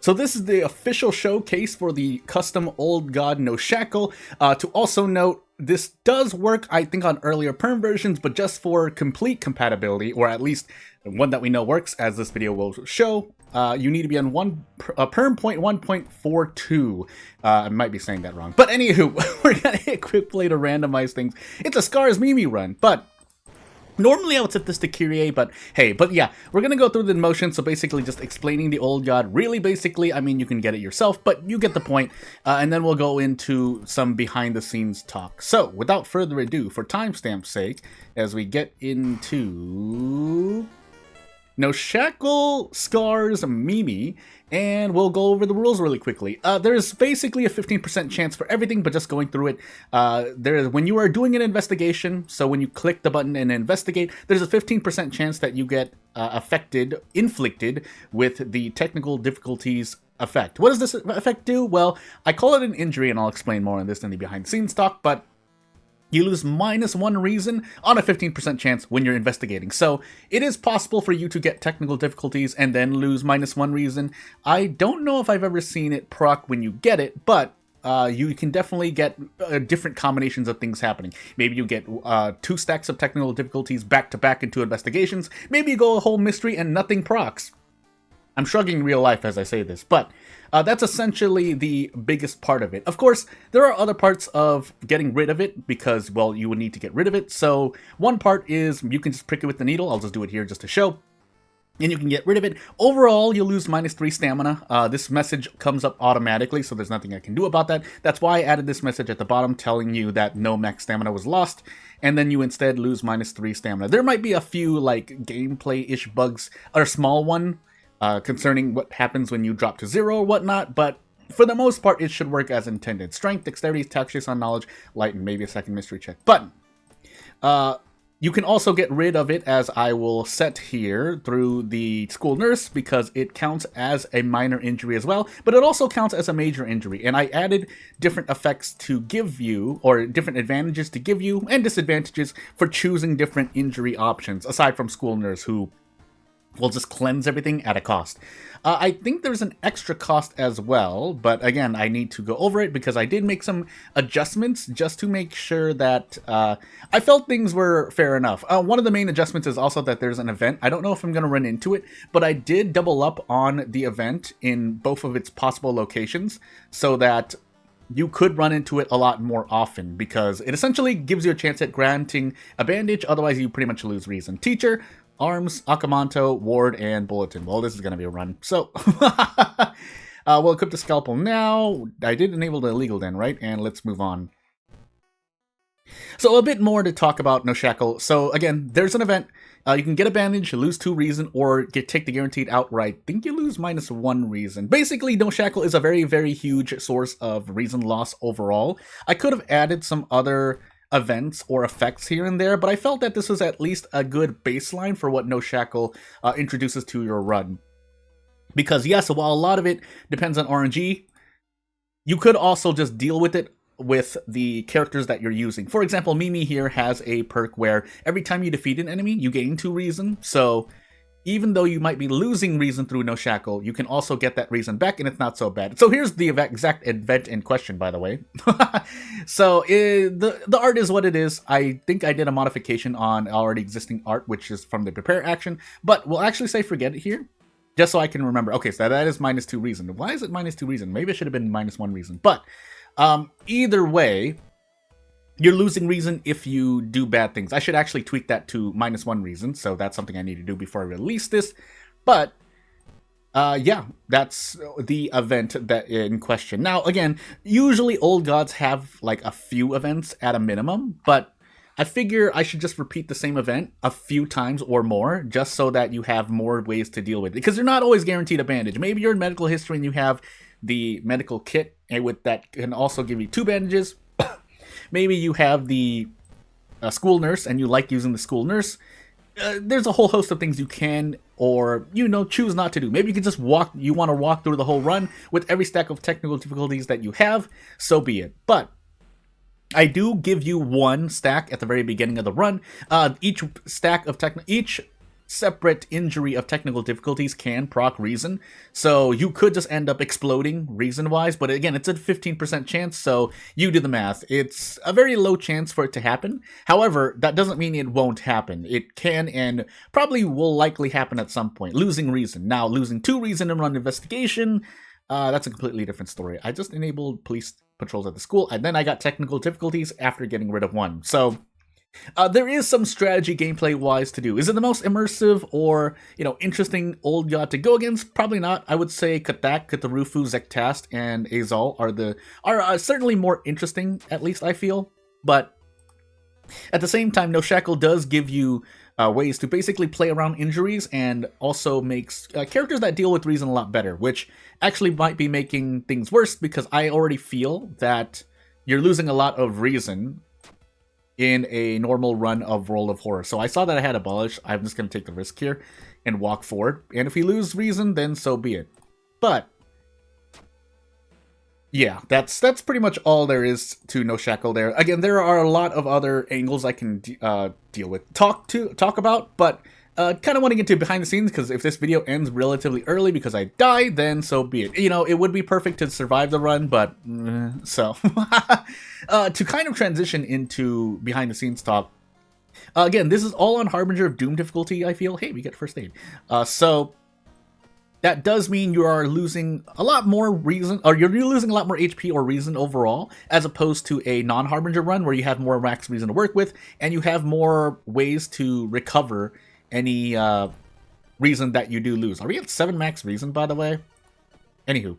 So this is the official showcase for the custom Old God NOSHACL. To also note, this does work, I think, on earlier PERM versions, but just for complete compatibility, or at least one that we know works, as this video will show, you need to be on PERM 1.1.42. I might be saying that wrong. But anywho, we're going to hit quick play to randomize things. It's a Scars Mimi run, but normally I would set this to Kyrie, but hey, yeah, we're gonna go through the motion, so basically just explaining the Old God. Really, basically, I mean, you can get it yourself, but you get the point, and then we'll go into some behind-the-scenes talk. So, without further ado, for timestamp's sake, as we get into NOSHACL Scars Mimi, and we'll go over the rules really quickly. There's basically a 15% chance for everything, but just going through it, when you are doing an investigation, so when you click the button and investigate, there's a 15% chance that you get inflicted with the technical difficulties effect. What does this effect do? Well, I call it an injury, and I'll explain more on this in the behind-the-scenes talk, but you lose -1 reason on a 15% chance when you're investigating. So it is possible for you to get technical difficulties and then lose -1 reason. I don't know if I've ever seen it proc when you get it, but you can definitely get different combinations of things happening. Maybe you get 2 stacks of technical difficulties back to back into investigations. Maybe you go a whole mystery and nothing procs. I'm shrugging real life as I say this, but that's essentially the biggest part of it. Of course, there are other parts of getting rid of it because, well, you would need to get rid of it. So one part is you can just prick it with the needle. I'll just do it here just to show. And you can get rid of it. Overall, you'll lose -3 stamina. This message comes up automatically, so there's nothing I can do about that. That's why I added this message at the bottom telling you that no max stamina was lost, and then you instead lose -3 stamina. There might be a few, like, gameplay-ish bugs, or a small one, concerning what happens when you drop to 0 or whatnot, but for the most part, it should work as intended. Strength, dexterity, tactics on knowledge, light, and maybe a second mystery check. But you can also get rid of it, as I will set here, through the school nurse, because it counts as a minor injury as well, but it also counts as a major injury. And I added different effects to give you, or different advantages to give you, and disadvantages for choosing different injury options, aside from school nurse, who will just cleanse everything at a cost. I think there's an extra cost as well, but again, I need to go over it because I did make some adjustments just to make sure that I felt things were fair enough. One of the main adjustments is also that there's an event. I don't know if I'm going to run into it, but I did double up on the event in both of its possible locations so that you could run into it a lot more often, because it essentially gives you a chance at granting a bandage, otherwise you pretty much lose reason. Teacher, Arms, Akamanto, Ward, and Bulletin. Well, this is going to be a run. So, we'll equip the Scalpel now. I did enable the illegal den, right? And let's move on. So, a bit more to talk about NOSHACL. So, again, there's an event. You can get a bandage, lose 2 reason, or take the guaranteed outright. I think you lose -1 reason. Basically, NOSHACL is a very, very huge source of reason loss overall. I could have added some other events or effects here and there, but I felt that this was at least a good baseline for what NOSHACL introduces to your run. Because yes, while a lot of it depends on RNG, you could also just deal with it with the characters that you're using. For example, Mimi here has a perk where every time you defeat an enemy, you gain 2 reason, so even though you might be losing reason through NOSHACL, you can also get that reason back, and it's not so bad. So here's the exact event in question, by the way. So the art is what it is. I think I did a modification on already existing art, which is from the prepare action, but we'll actually say forget it here, just so I can remember. Okay, so that is -2 reason. Why is it -2 reason? Maybe it should have been -1 reason. But either way, you're losing reason if you do bad things. I should actually tweak that to -1 reason, so that's something I need to do before I release this. But yeah, that's the event that in question. Now, again, usually Old Gods have like a few events at a minimum, but I figure I should just repeat the same event a few times or more, just so that you have more ways to deal with it. Because you're not always guaranteed a bandage. Maybe you're in medical history and you have the medical kit, and with that can also give you 2 bandages. Maybe you have the school nurse and you like using the school nurse. There's a whole host of things you can, or, choose not to do. Maybe you can just you want to walk through the whole run with every stack of technical difficulties that you have, so be it. But I do give you 1 stack at the very beginning of the run. Each stack of each separate injury of technical difficulties can proc reason, so you could just end up exploding reason-wise, but again, it's a 15% chance, so you do the math. It's a very low chance for it to happen. However, that doesn't mean it won't happen. It can and probably will likely happen at some point. Losing reason. Now, losing 2 reason and run investigation, that's a completely different story. I just enabled police patrols at the school, and then I got technical difficulties after getting rid of 1. So there is some strategy gameplay-wise to do. Is it the most immersive or, interesting old god to go against? Probably not. I would say Katak, Katarufu, Zektast, and Azal are certainly more interesting, at least I feel. But at the same time, NOSHACL does give you ways to basically play around injuries and also makes characters that deal with reason a lot better, which actually might be making things worse because I already feel that you're losing a lot of reason in a normal run of World of Horror. So I saw that I had abolished. I'm just going to take the risk here and walk forward. And if we lose reason, then so be it. But yeah, that's pretty much all there is to NOSHACL there. Again, there are a lot of other angles I can deal with, talk about, but kind of want to get to behind the scenes, because if this video ends relatively early because I die, then so be it. It would be perfect to survive the run, but so to kind of transition into behind the scenes talk. Again, this is all on Harbinger of Doom difficulty, I feel. Hey, we get first aid. So that does mean you are losing a lot more reason, or you're losing a lot more HP or reason overall, as opposed to a non-Harbinger run where you have more max reason to work with, and you have more ways to recover any reason that you do lose. Are we at 7 max reason, by the way? Anywho,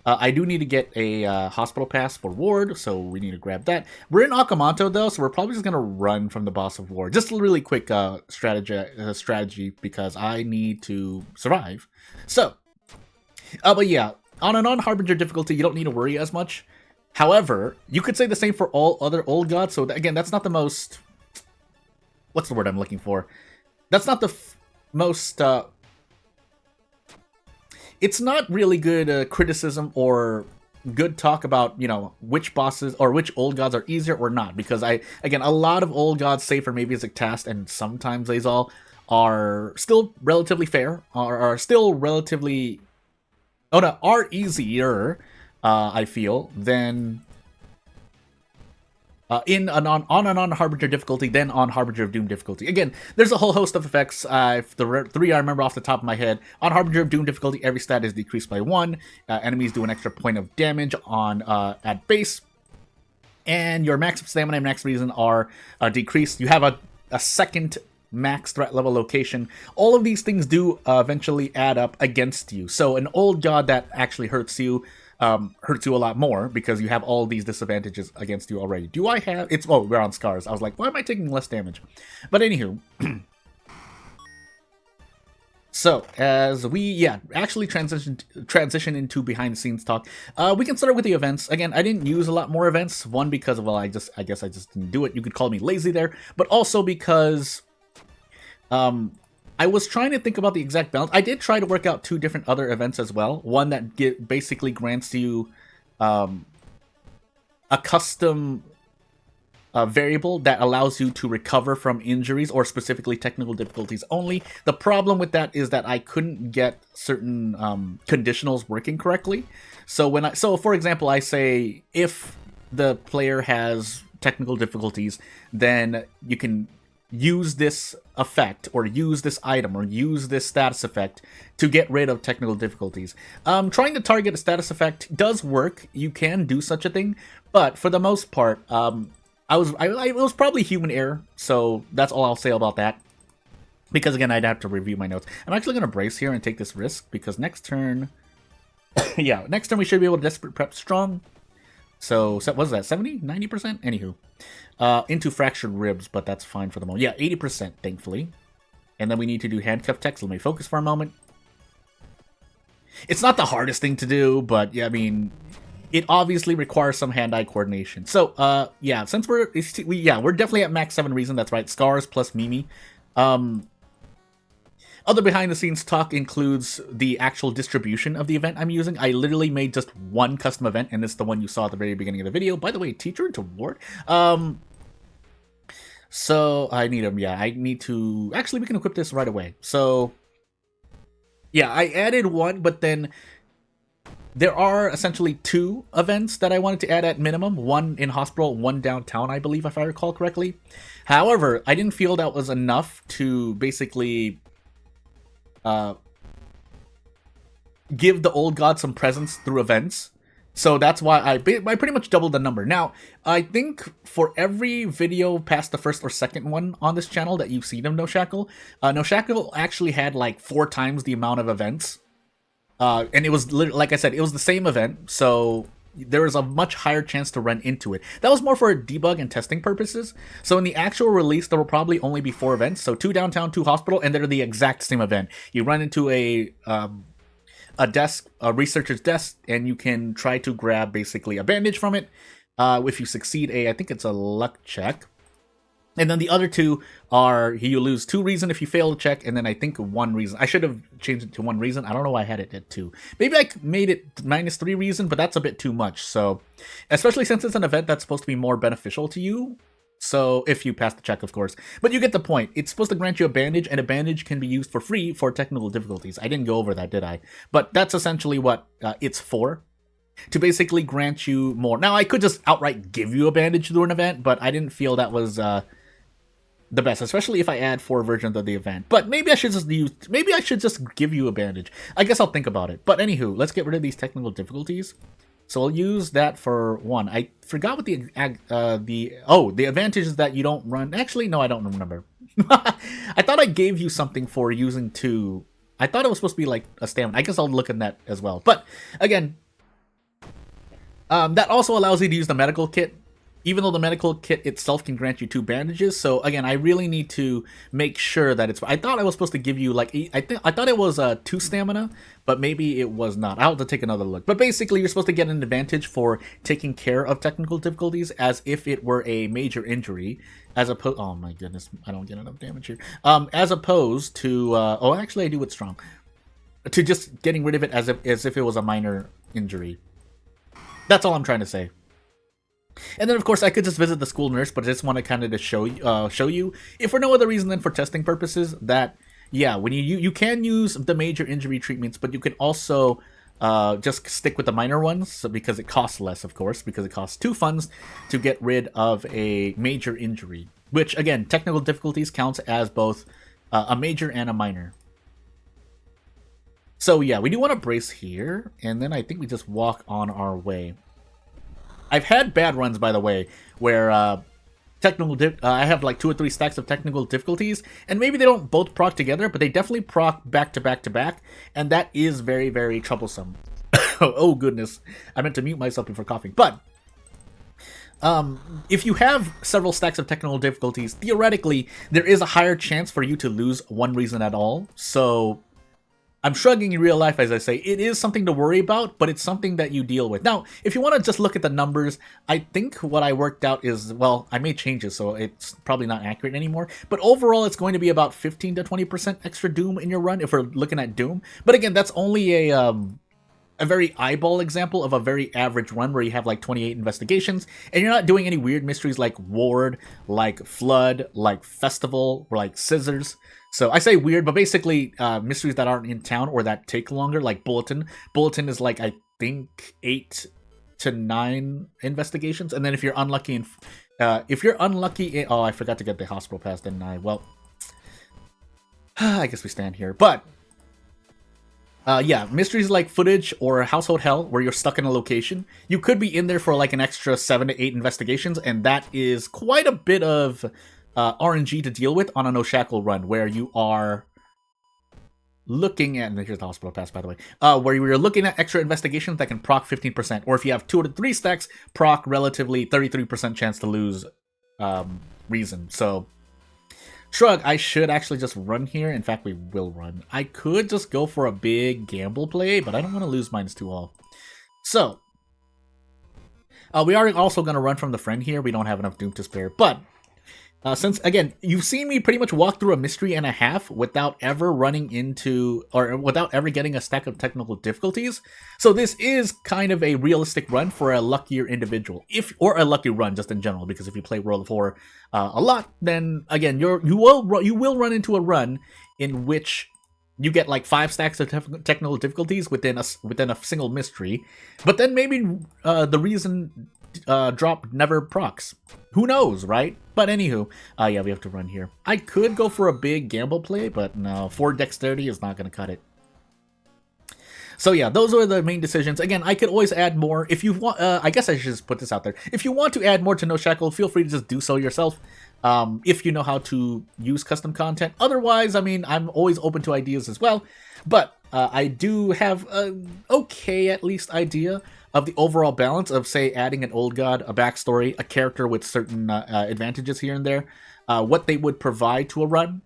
I do need to get a hospital pass for Ward, so we need to grab that. We're in Okamoto, though, so we're probably just going to run from the boss of Ward. Just a really quick strategy, because I need to survive. So, but yeah, on a non-Harbinger difficulty, you don't need to worry as much. However, you could say the same for all other old gods, so again, that's not the most... What's the word I'm looking for? That's not the most... It's not really good criticism or good talk about, which bosses or which old gods are easier or not. Because again, a lot of old gods, say for maybe Zektast and sometimes Azal, are still relatively fair, are still relatively... Oh no, are easier, I feel, than... on a non-Harbinger difficulty than on Harbinger of Doom difficulty. Again, there's a whole host of effects. The 3 I remember off the top of my head. On Harbinger of Doom difficulty, every stat is decreased by 1. Enemies do an extra point of damage on at base. And your max stamina and max reason are decreased. You have a second max threat level location. All of these things do eventually add up against you. So an old god that actually hurts you a lot more because you have all these disadvantages against you already. Do I have... Oh, we're on scars. I was like, why am I taking less damage? But anywho. So, as we, actually transition into behind-the-scenes talk, we can start with the events. Again, I didn't use a lot more events. One, because, well, I guess I just didn't do it. You could call me lazy there. But also because... I was trying to think about the exact balance. I did try to work out 2 different other events as well. One that basically grants you a custom variable that allows you to recover from injuries or specifically technical difficulties only. The problem with that is that I couldn't get certain conditionals working correctly. So for example, I say if the player has technical difficulties, then you can use this effect or use this item or use this status effect to get rid of technical difficulties. Trying to target a status effect does work. You can do such a thing, but for the most part, it was probably human error. So that's all I'll say about that. Because again, I'd have to review my notes. I'm actually going to brace here and take this risk because next turn, next turn we should be able to desperate prep strong. So what was that, 70? 90%? Anywho. Into fractured ribs, but that's fine for the moment. Yeah, 80%, thankfully. And then we need to do handcuff text. Let me focus for a moment. It's not the hardest thing to do, but yeah, I mean, it obviously requires some hand-eye coordination. So, yeah, since we're definitely at max 7 reason. That's right, scars plus Mimi. Other behind-the-scenes talk includes the actual distribution of the event I'm using. I literally made just one custom event, and it's the one you saw at the very beginning of the video. By the way, teacher into ward. So I need them. Yeah, I need to. Actually, we can equip this right away. So yeah, I added one, but then there are essentially two events that I wanted to add at minimum. One in hospital, one downtown, I believe, if I recall correctly. However, I didn't feel that was enough to basically give the old god some presents through events. So that's why I pretty much doubled the number. Now, I think for every video past the first or second one on this channel that you've seen of NOSHACL, NOSHACL actually had like 4 times the amount of events. And it was, like I said, it was the same event, so there was a much higher chance to run into it. That was more for debug and testing purposes. So in the actual release, there will probably only be 4 events. So 2 downtown, 2 hospital, and they're the exact same event. You run into a desk, a researcher's desk, and you can try to grab basically a bandage from it. If you succeed I think it's a luck check. And then the other 2 are you lose 2 reason if you fail the check, and then I think 1 reason. I should have changed it to 1 reason. I don't know why I had it at 2. Maybe I made it -3 reason, but that's a bit too much. So, especially since it's an event that's supposed to be more beneficial to you. So, if you pass the check, of course. But you get the point. It's supposed to grant you a bandage, and a bandage can be used for free for technical difficulties. I didn't go over that, did I? But that's essentially what it's for. To basically grant you more. Now, I could just outright give you a bandage through an event, but I didn't feel that was the best, especially if I add 4 versions of the event. But maybe I should just give you a bandage. I guess I'll think about it. But anywho, let's get rid of these technical difficulties. So I'll use that for 1. I forgot what the advantage is that you don't run. Actually, no, I don't remember. I thought I gave you something for using 2. I thought it was supposed to be like a stamina. I guess I'll look at that as well. But again, that also allows you to use the medical kit. Even though the medical kit itself can grant you 2 bandages, so again, I really need to make sure that it's. I thought I was supposed to give you like I thought it was 2 stamina, but maybe it was not. I'll have to take another look. But basically, you're supposed to get an advantage for taking care of technical difficulties as if it were a major injury, as opposed. Oh my goodness, I don't get enough damage here. As opposed to actually I do with strong, to just getting rid of it as if it was a minor injury. That's all I'm trying to say. And then, of course, I could just visit the school nurse, but I just want to kind of to show you, if for no other reason than for testing purposes, that, yeah, when you can use the major injury treatments, but you can also just stick with the minor ones, so because it costs less, of course, because it costs 2 funds to get rid of a major injury, which, again, technical difficulties counts as both a major and a minor. So, yeah, we do want to brace here, and then I think we just walk on our way. I've had bad runs, by the way, where I have like 2 or 3 stacks of technical difficulties, and maybe they don't both proc together, but they definitely proc back to back to back, and that is very, very troublesome. Oh goodness, I meant to mute myself before coughing. But if you have several stacks of technical difficulties, theoretically, there is a higher chance for you to lose 1 reason at all. So I'm shrugging in real life, as I say. It is something to worry about, but it's something that you deal with. Now, if you want to just look at the numbers, I think what I worked out is, well, I made changes, so it's probably not accurate anymore. But overall, it's going to be about 15 to 20% extra Doom in your run, if we're looking at Doom. But again, that's only a very eyeball example of a very average run where you have like 28 investigations, and you're not doing any weird mysteries like Ward, like Flood, like Festival, or like Scissors. So I say weird, but basically mysteries that aren't in town or that take longer, like Bulletin. Bulletin is like, I think, 8 to 9 investigations, and then if you're unlucky, oh, I forgot to get the hospital pass, didn't I? Well, I guess we stand here, but yeah, mysteries like Footage or Household Hell, where you're stuck in a location, you could be in there for like an extra 7 to 8 investigations, and that is quite a bit of RNG to deal with on a NOSHACL run, where you are looking at, and here's the hospital pass, by the way, where you're looking at extra investigations that can proc 15%, or if you have 2 to 3 stacks, proc relatively 33% chance to lose reason. So, shrug, I should actually just run here. In fact, we will run. I could just go for a big gamble play, but I don't want to lose -2 all. So, we are also going to run from the friend here. We don't have enough Doom to spare, but Since, again, you've seen me pretty much walk through a mystery and a half without ever running into, or without ever getting a stack of technical difficulties. So this is kind of a realistic run for a luckier individual, or a lucky run just in general, because if you play World of Horror a lot, then, again, you will run into a run in which you get like 5 stacks of technical difficulties within a single mystery, but then maybe the reason drop never procs. Who knows, right? But anywho, yeah, we have to run here. I could go for a big gamble play, but no, 4 dexterity is not going to cut it. So yeah, those are the main decisions. Again, I could always add more. If you want, I guess I should just put this out there. If you want to add more to NOSHACL, feel free to just do so yourself. If you know how to use custom content. Otherwise, I mean, I'm always open to ideas as well. But I do have an okay, at least, idea of the overall balance of, say, adding an old god, a backstory, a character with certain advantages here and there, what they would provide to a run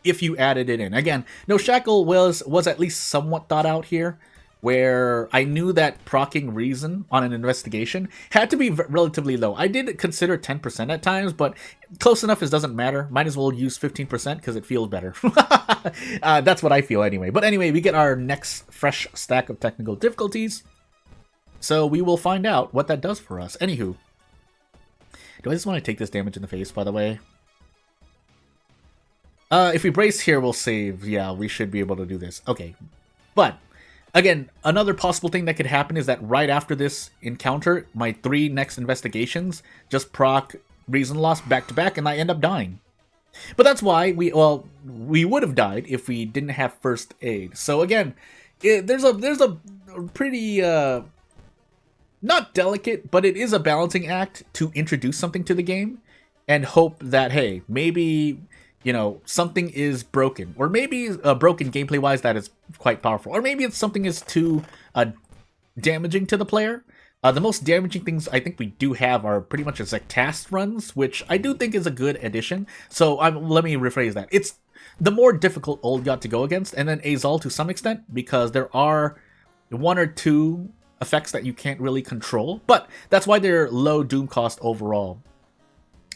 if you added it in. Again, NOSHACL was at least somewhat thought out here, where I knew that proccing reason on an investigation had to be relatively low. I did consider 10% at times, but close enough, it doesn't matter. Might as well use 15% because it feels better. That's what I feel anyway. But anyway, we get our next fresh stack of technical difficulties. So we will find out what that does for us. Anywho, do I just want to take this damage in the face, by the way? If we brace here, we'll save. Yeah, we should be able to do this. Okay. But, again, another possible thing that could happen is that right after this encounter, my 3 next investigations just proc reason loss back to back, and I end up dying. But that's why we would have died if we didn't have first aid. So again, there's a pretty not delicate, but it is a balancing act to introduce something to the game and hope that, hey, maybe, you know, something is broken, or maybe broken gameplay wise that is quite powerful, or maybe it's something is too damaging to the player. The most damaging things I think we do have are pretty much like task runs, which I do think is a good addition. So let me rephrase that. It's the more difficult old god to go against, and then Azal to some extent, because there are 1 or 2 effects that you can't really control, but that's why they're low doom cost overall.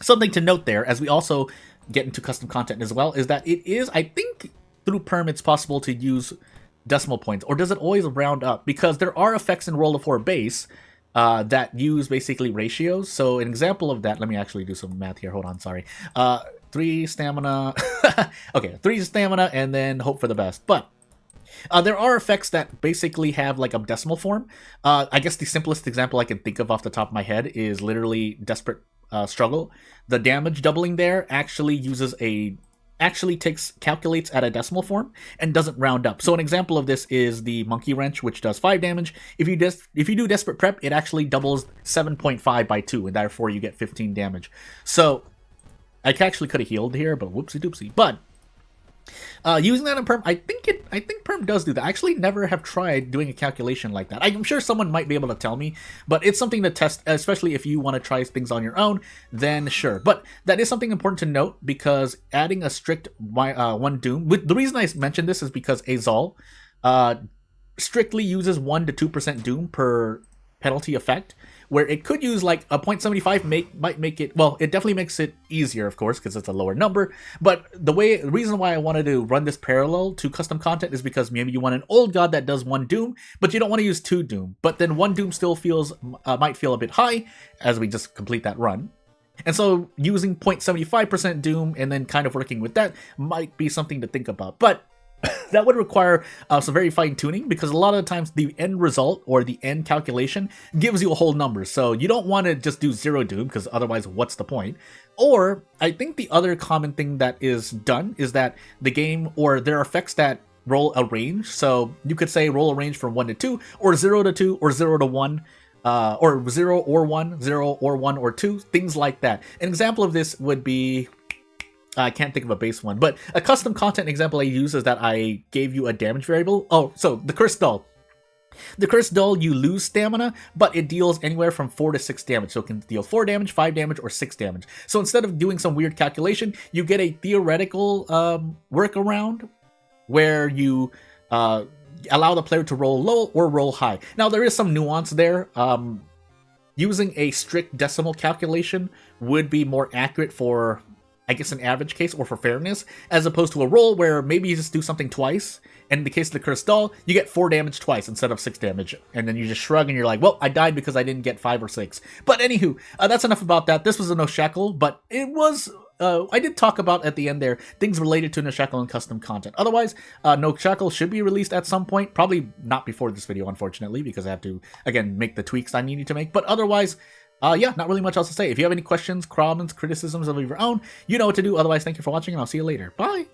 Something to note there, as we also get into custom content as well, is that it is, I think, through PERM it's possible to use decimal points, or does it always round up? Because there are effects in World of War base that use basically ratios. So an example of that, let me actually do some math here, hold on, sorry. 3 stamina, okay, 3 stamina, and then hope for the best. But there are effects that basically have like a decimal form. I guess the simplest example I can think of off the top of my head is literally Desperate Struggle. The damage doubling there actually calculates at a decimal form and doesn't round up. So an example of this is the Monkey Wrench, which does 5 damage. If you do Desperate Prep, it actually doubles 7.5 by 2, and therefore you get 15 damage. So I actually could have healed here, but whoopsie doopsie. But using that in PERM, I think PERM does do that. I actually never have tried doing a calculation like that. I'm sure someone might be able to tell me, but it's something to test, especially if you want to try things on your own, then sure. But that is something important to note, because adding a strict 1 doom, the reason I mentioned this is because Azal strictly uses 1 to 2% doom per penalty effect, where it could use like a 0.75 might make it, well, it definitely makes it easier, of course, because it's a lower number. But the reason why I wanted to run this parallel to custom content is because maybe you want an old god that does 1 doom, but you don't want to use 2 doom. But then 1 doom still might feel a bit high as we just complete that run. And so using 0.75% doom and then kind of working with that might be something to think about. But that would require some very fine-tuning, because a lot of the times the end result or the end calculation gives you a whole number. So you don't want to just do 0 doom, because otherwise what's the point? Or I think the other common thing that is done is that the game, or there are effects that roll a range. So you could say roll a range from 1 to 2, or 0 to 2, or 0 to 1. Or 0 or 1, 0 or 1 or 2, things like that. An example of this would be, I can't think of a base one, but a custom content example I use is that I gave you a damage variable. Oh, so the Cursed Doll. The Cursed Doll, you lose stamina, but it deals anywhere from 4 to 6 damage. So it can deal 4 damage, 5 damage, or 6 damage. So instead of doing some weird calculation, you get a theoretical workaround where you allow the player to roll low or roll high. Now, there is some nuance there. Using a strict decimal calculation would be more accurate for I guess, an average case or for fairness, as opposed to a roll where maybe you just do something twice. And in the case of the Cursed Doll, you get 4 damage twice instead of 6 damage. And then you just shrug and you're like, well, I died because I didn't get 5 or 6. But anywho, that's enough about that. This was a NOSHACL, but it was... I did talk about at the end there things related to NOSHACL and custom content. Otherwise, NOSHACL should be released at some point. Probably not before this video, unfortunately, because I have to, again, make the tweaks I needed to make. But otherwise... yeah, not really much else to say. If you have any questions, comments, criticisms of your own, you know what to do. Otherwise, thank you for watching, and I'll see you later. Bye!